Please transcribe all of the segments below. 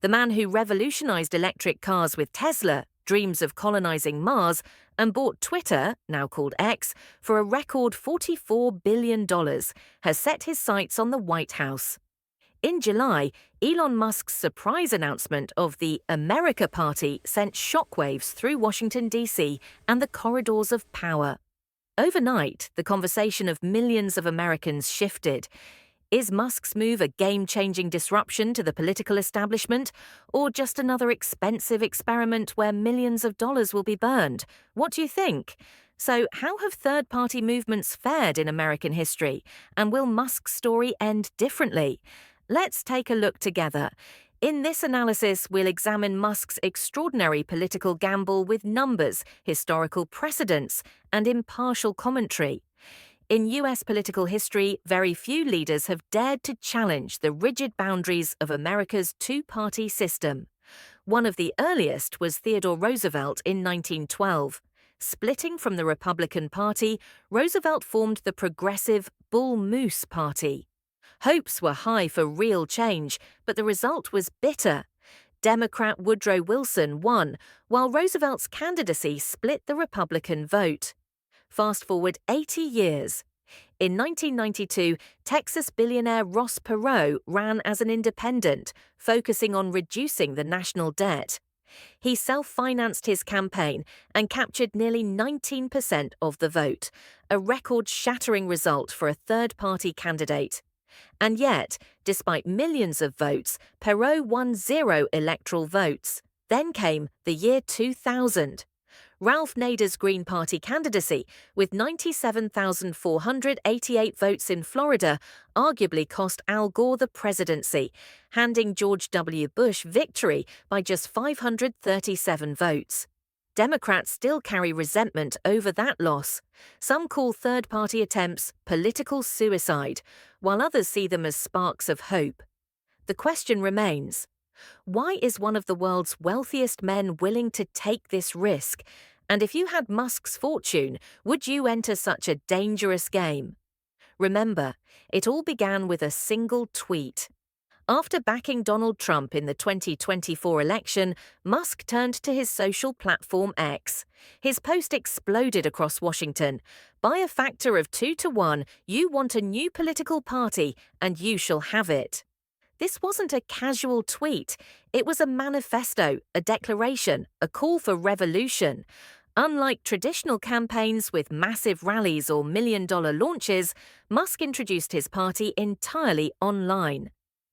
The man who revolutionized electric cars with Tesla, dreams of colonizing Mars, and bought Twitter, now called X, for a record $44 billion, has set his sights on the White House. In July, Elon Musk's surprise announcement of the America Party sent shockwaves through Washington, D.C. and the corridors of power. Overnight, the conversation of millions of Americans shifted. Is Musk's move a game-changing disruption to the political establishment, or just another expensive experiment where millions of dollars will be burned? What do you think? So, how have third-party movements fared in American history, and will Musk's story end differently? Let's take a look together. In this analysis, we'll examine Musk's extraordinary political gamble with numbers, historical precedents, and impartial commentary. In US political history, very few leaders have dared to challenge the rigid boundaries of America's two-party system. One of the earliest was Theodore Roosevelt in 1912. Splitting from the Republican Party, Roosevelt formed the progressive Bull Moose Party. Hopes were high for real change, but the result was bitter. Democrat Woodrow Wilson won, while Roosevelt's candidacy split the Republican vote. Fast forward 80 years. In 1992, Texas billionaire Ross Perot ran as an independent, focusing on reducing the national debt. He self-financed his campaign and captured nearly 19% of the vote, a record-shattering result for a third-party candidate. And yet, despite millions of votes, Perot won 0 electoral votes. Then came the year 2000. Ralph Nader's Green Party candidacy, with 97,488 votes in Florida, arguably cost Al Gore the presidency, handing George W. Bush victory by just 537 votes. Democrats still carry resentment over that loss. Some call third-party attempts political suicide, while others see them as sparks of hope. The question remains, why is one of the world's wealthiest men willing to take this risk? And if you had Musk's fortune, would you enter such a dangerous game? Remember, it all began with a single tweet. After backing Donald Trump in the 2024 election, Musk turned to his social platform X. His post exploded across Washington. By a factor of 2 to 1, you want a new political party, and you shall have it. This wasn't a casual tweet. It was a manifesto, a declaration, a call for revolution. Unlike traditional campaigns with massive rallies or million-dollar launches, Musk introduced his party entirely online.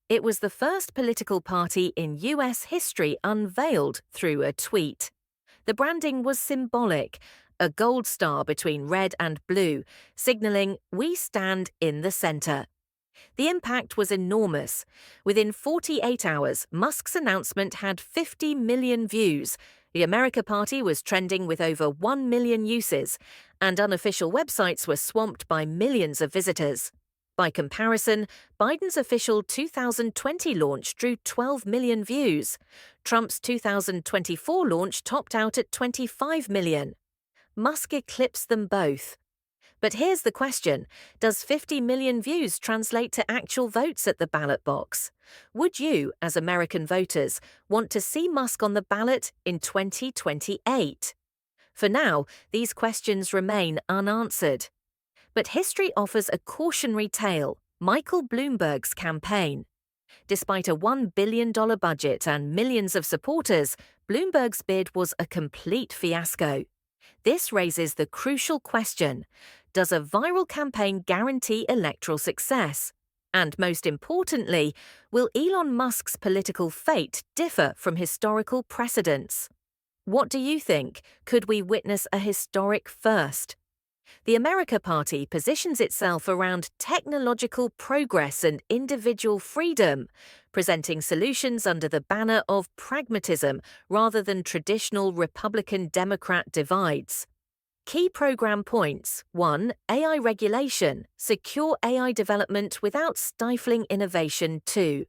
It was the first political party in US history unveiled through a tweet. The branding was symbolic, a gold star between red and blue, signaling "We stand in the center." The impact was enormous. Within 48 hours, Musk's announcement had 50 million views. The America Party was trending with over 1 million uses, and unofficial websites were swamped by millions of visitors. By comparison, Biden's official 2020 launch drew 12 million views. Trump's 2024 launch topped out at 25 million. Musk eclipsed them both. But here's the question, does 50 million views translate to actual votes at the ballot box? Would you, as American voters, want to see Musk on the ballot in 2028? For now, these questions remain unanswered. But history offers a cautionary tale, Michael Bloomberg's campaign. Despite a $1 billion budget and millions of supporters, Bloomberg's bid was a complete fiasco. This raises the crucial question, does a viral campaign guarantee electoral success? And most importantly, will Elon Musk's political fate differ from historical precedents? What do you think? Could we witness a historic first? The America Party positions itself around technological progress and individual freedom, presenting solutions under the banner of pragmatism rather than traditional Republican-Democrat divides. Key program points: 1. AI regulation, secure AI development without stifling innovation. 2.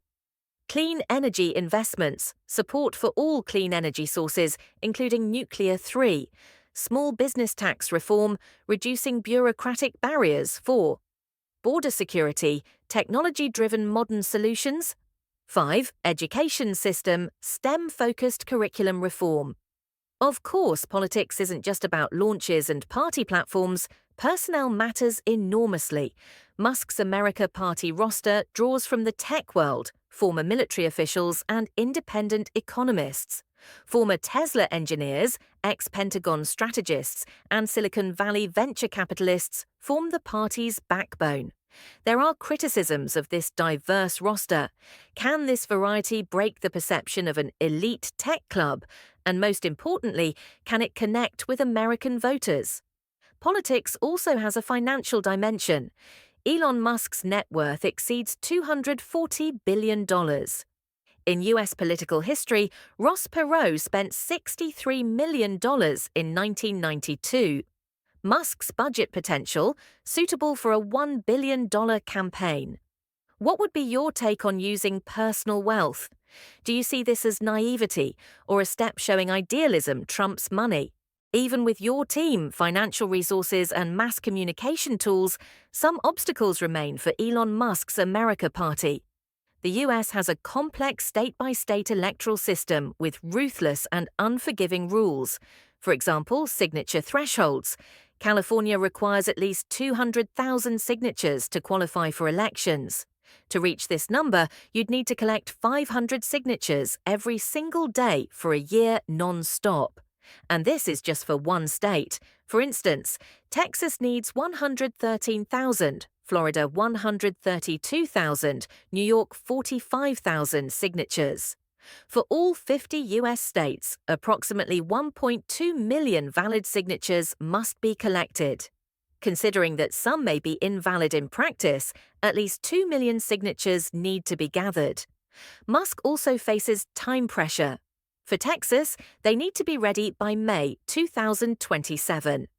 Clean energy investments, support for all clean energy sources, including nuclear. 3. Small business tax reform, reducing bureaucratic barriers. 4. Border security, technology-driven modern solutions. 5. Education system, STEM-focused curriculum reform. Of course, politics isn't just about launches and party platforms. Personnel matters enormously. Musk's America Party roster draws from the tech world, former military officials, and independent economists. Former Tesla engineers, ex-Pentagon strategists, and Silicon Valley venture capitalists form the party's backbone. There are criticisms of this diverse roster. Can this variety break the perception of an elite tech club? And most importantly, can it connect with American voters? Politics also has a financial dimension. Elon Musk's net worth exceeds $240 billion. In U.S. political history, Ross Perot spent $63 million in 1992. Musk's budget potential, suitable for a $1 billion campaign. What would be your take on using personal wealth? Do you see this as naivety or a step showing idealism trumps money? Even with your team, financial resources, and mass communication tools, some obstacles remain for Elon Musk's America Party. The US has a complex state-by-state electoral system with ruthless and unforgiving rules. For example, signature thresholds. California requires at least 200,000 signatures to qualify for elections. To reach this number, you'd need to collect 500 signatures every single day for a year non-stop. And this is just for one state. For instance, Texas needs 113,000, Florida 132,000, New York 45,000 signatures. For all 50 U.S. states, approximately 1.2 million valid signatures must be collected. Considering that some may be invalid in practice, at least 2 million signatures need to be gathered. Musk also faces time pressure. For Texas, they need to be ready by May 2027.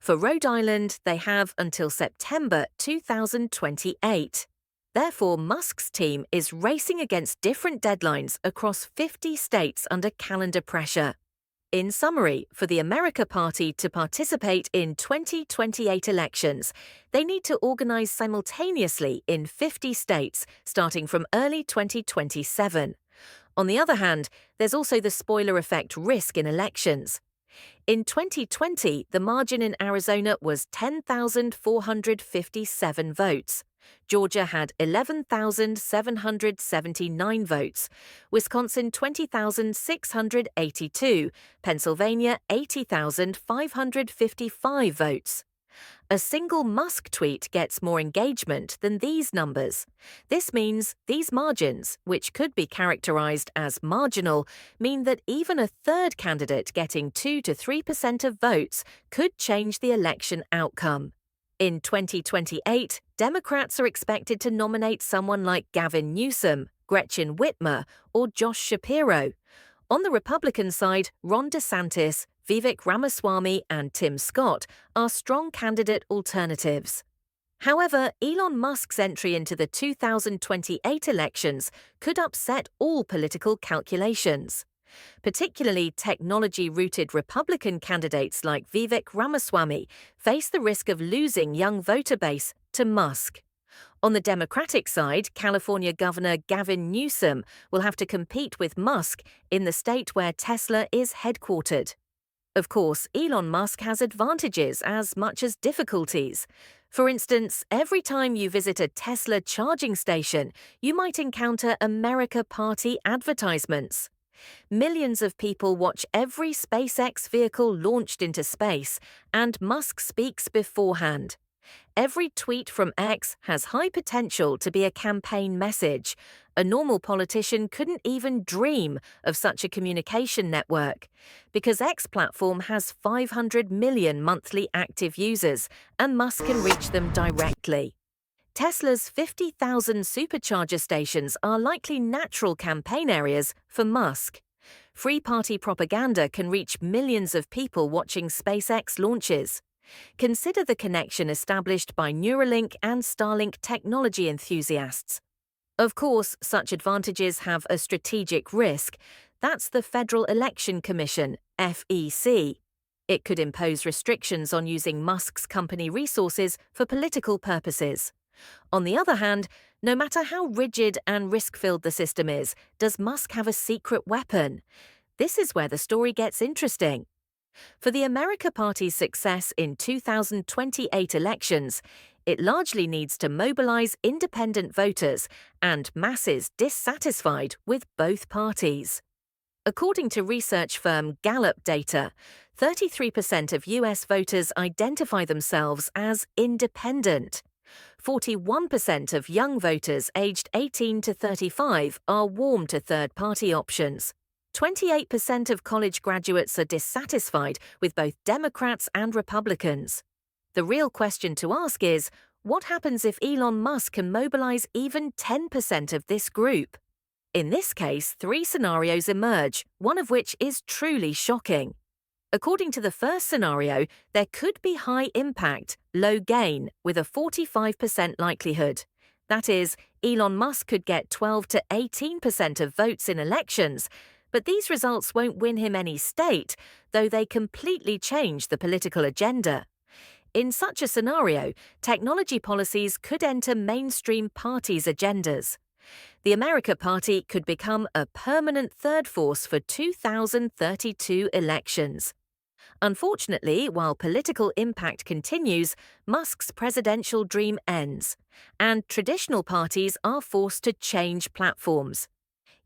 For Rhode Island, they have until September 2028. Therefore, Musk's team is racing against different deadlines across 50 states under calendar pressure. In summary, for the America Party to participate in 2028 elections, they need to organize simultaneously in 50 states, starting from early 2027. On the other hand, there's also the spoiler effect risk in elections. In 2020, the margin in Arizona was 10,457 votes. Georgia had 11,779 votes, Wisconsin 20,682, Pennsylvania 80,555 votes. A single Musk tweet gets more engagement than these numbers. This means these margins, which could be characterized as marginal, mean that even a third candidate getting 2 to 3% of votes could change the election outcome. In 2028, Democrats are expected to nominate someone like Gavin Newsom, Gretchen Whitmer, or Josh Shapiro. On the Republican side, Ron DeSantis, Vivek Ramaswamy, and Tim Scott are strong candidate alternatives. However, Elon Musk's entry into the 2028 elections could upset all political calculations. Particularly technology-rooted Republican candidates like Vivek Ramaswamy face the risk of losing young voter base to Musk. On the Democratic side, California Governor Gavin Newsom will have to compete with Musk in the state where Tesla is headquartered. Of course, Elon Musk has advantages as much as difficulties. For instance, every time you visit a Tesla charging station, you might encounter America Party advertisements. Millions of people watch every SpaceX vehicle launched into space, and Musk speaks beforehand. Every tweet from X has high potential to be a campaign message. A normal politician couldn't even dream of such a communication network, because X platform has 500 million monthly active users, and Musk can reach them directly. Tesla's 50,000 supercharger stations are likely natural campaign areas for Musk. Free party propaganda can reach millions of people watching SpaceX launches. Consider the connection established by Neuralink and Starlink technology enthusiasts. Of course, such advantages have a strategic risk. That's the Federal Election Commission, FEC. It could impose restrictions on using Musk's company resources for political purposes. On the other hand, No matter how rigid and risk-filled the system is, does Musk have a secret weapon? This is where the story gets interesting. For the America Party's success in 2028 elections, it largely needs to mobilize independent voters and masses dissatisfied with both parties. According to research firm Gallup data, 33% of US voters identify themselves as independent. 41% of young voters aged 18 to 35 are warm to third-party options. 28% of college graduates are dissatisfied with both Democrats and Republicans. The real question to ask is, what happens if Elon Musk can mobilize even 10% of this group? In this case, three scenarios emerge, one of which is truly shocking. According to the first scenario, there could be high impact, low gain, with a 45% likelihood. That is, Elon Musk could get 12 to 18% of votes in elections, but these results won't win him any state, though they completely change the political agenda. In such a scenario, technology policies could enter mainstream parties' agendas. The America Party could become a permanent third force for 2032 elections. Unfortunately, while political impact continues, Musk's presidential dream ends, and traditional parties are forced to change platforms.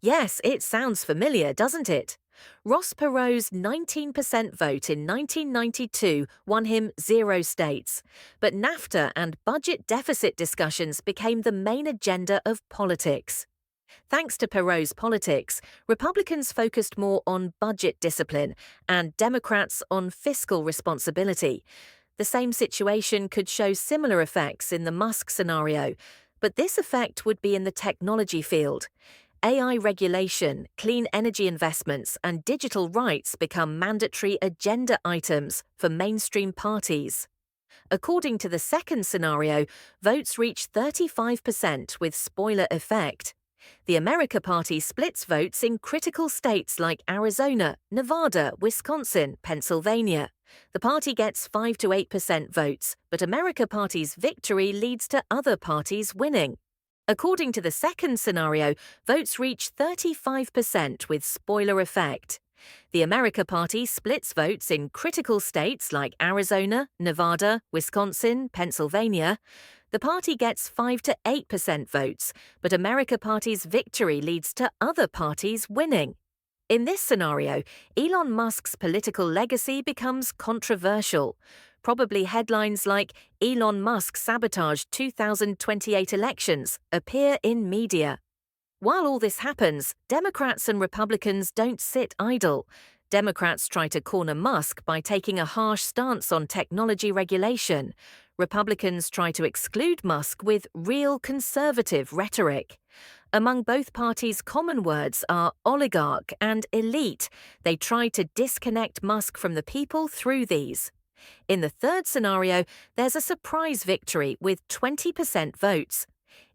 Yes, it sounds familiar, doesn't it? Ross Perot's 19% vote in 1992 won him 0 states, but NAFTA and budget deficit discussions became the main agenda of politics. Thanks to Perot's politics, Republicans focused more on budget discipline and Democrats on fiscal responsibility. The same situation could show similar effects in the Musk scenario, but this effect would be in the technology field. AI regulation, clean energy investments, and digital rights become mandatory agenda items for mainstream parties. According to the second scenario, votes reach 35% with spoiler effect. The America Party splits votes in critical states like Arizona, Nevada, Wisconsin, Pennsylvania. The party gets 5 to 8% votes, but America Party's victory leads to other parties winning. According to the second scenario, votes reach 35% with spoiler effect. The America Party splits votes in critical states like Arizona, Nevada, Wisconsin, Pennsylvania. The party gets 5 to 8% votes, but America Party's victory leads to other parties winning. In this scenario, Elon Musk's political legacy becomes controversial. Probably headlines like "Elon Musk sabotaged 2028 elections" appear in media. While all this happens, Democrats and Republicans don't sit idle. Democrats try to corner Musk by taking a harsh stance on technology regulation. Republicans try to exclude Musk with real conservative rhetoric. Among both parties' common words are oligarch and elite. They try to disconnect Musk from the people through these. In the third scenario, there's a surprise victory with 20% votes.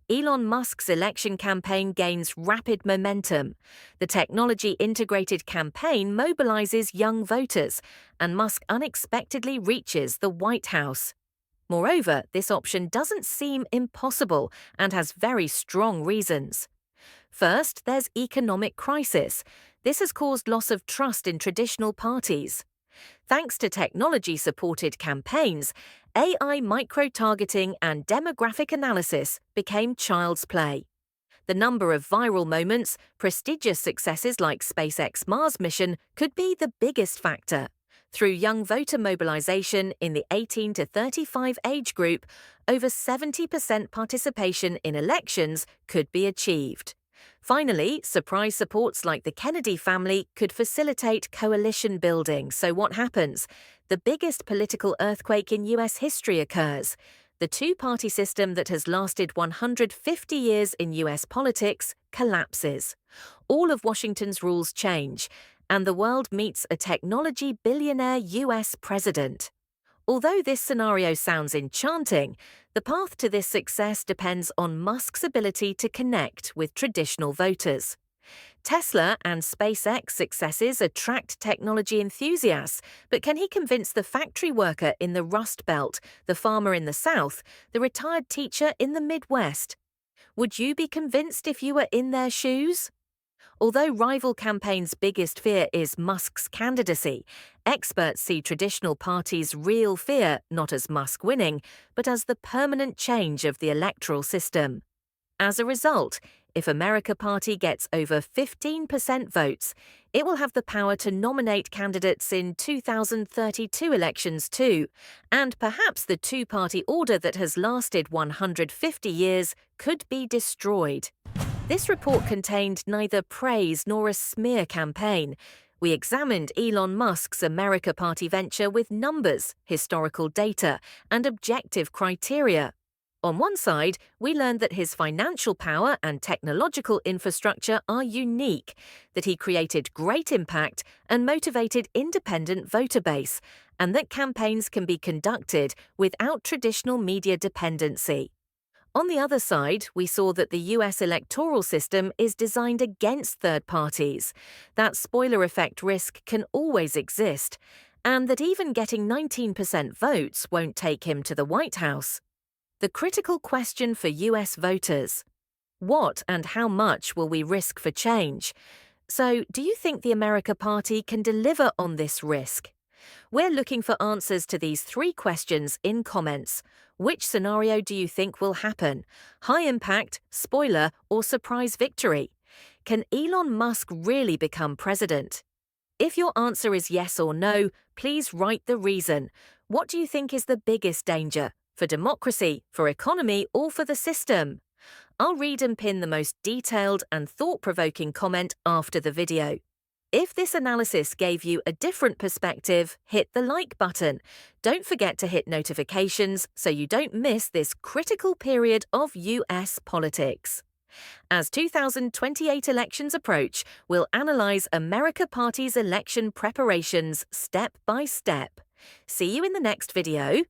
Elon Musk's election campaign gains rapid momentum. The technology-integrated campaign mobilizes young voters, and Musk unexpectedly reaches the White House. Moreover, this option doesn't seem impossible and has very strong reasons. First, there's economic crisis. This has caused loss of trust in traditional parties. Thanks to technology-supported campaigns, AI micro-targeting and demographic analysis became child's play. The number of viral moments, prestigious successes like SpaceX Mars mission could be the biggest factor. Through young voter mobilization in the 18 to 35 age group, over 70% participation in elections could be achieved. Finally, surprise supports like the Kennedy family could facilitate coalition building. So what happens? The biggest political earthquake in US history occurs. The two-party system that has lasted 150 years in US politics collapses. All of Washington's rules change, and the world meets a technology billionaire US president. Although this scenario sounds enchanting, the path to this success depends on Musk's ability to connect with traditional voters. Tesla and SpaceX successes attract technology enthusiasts, but can he convince the factory worker in the Rust Belt, the farmer in the South, the retired teacher in the Midwest? Would you be convinced if you were in their shoes? Although rival campaigns' biggest fear is Musk's candidacy, experts see traditional parties' real fear not as Musk winning, but as the permanent change of the electoral system. As a result, if America Party gets over 15% votes, it will have the power to nominate candidates in 2032 elections too, and perhaps the two-party order that has lasted 150 years could be destroyed. This report contained neither praise nor a smear campaign. We examined Elon Musk's America Party venture with numbers, historical data, and objective criteria. On one side, we learned that his financial power and technological infrastructure are unique, that he created great impact and motivated independent voter base, and that campaigns can be conducted without traditional media dependency. On the other side, we saw that the US electoral system is designed against third parties, that spoiler effect risk can always exist, and that even getting 19% votes won't take him to the White House. The critical question for US voters: what and how much will we risk for change? So, do you think the America Party can deliver on this risk? We're looking for answers to these three questions in comments. Which scenario do you think will happen? High impact, spoiler, or surprise victory? Can Elon Musk really become president? If your answer is yes or no, please write the reason. What do you think is the biggest danger? For democracy, for economy, or for the system? I'll read and pin the most detailed and thought-provoking comment after the video. If this analysis gave you a different perspective, hit the like button. Don't forget to hit notifications so you don't miss this critical period of US politics. As 2028 elections approach, we'll analyze America Party's election preparations step by step. See you in the next video.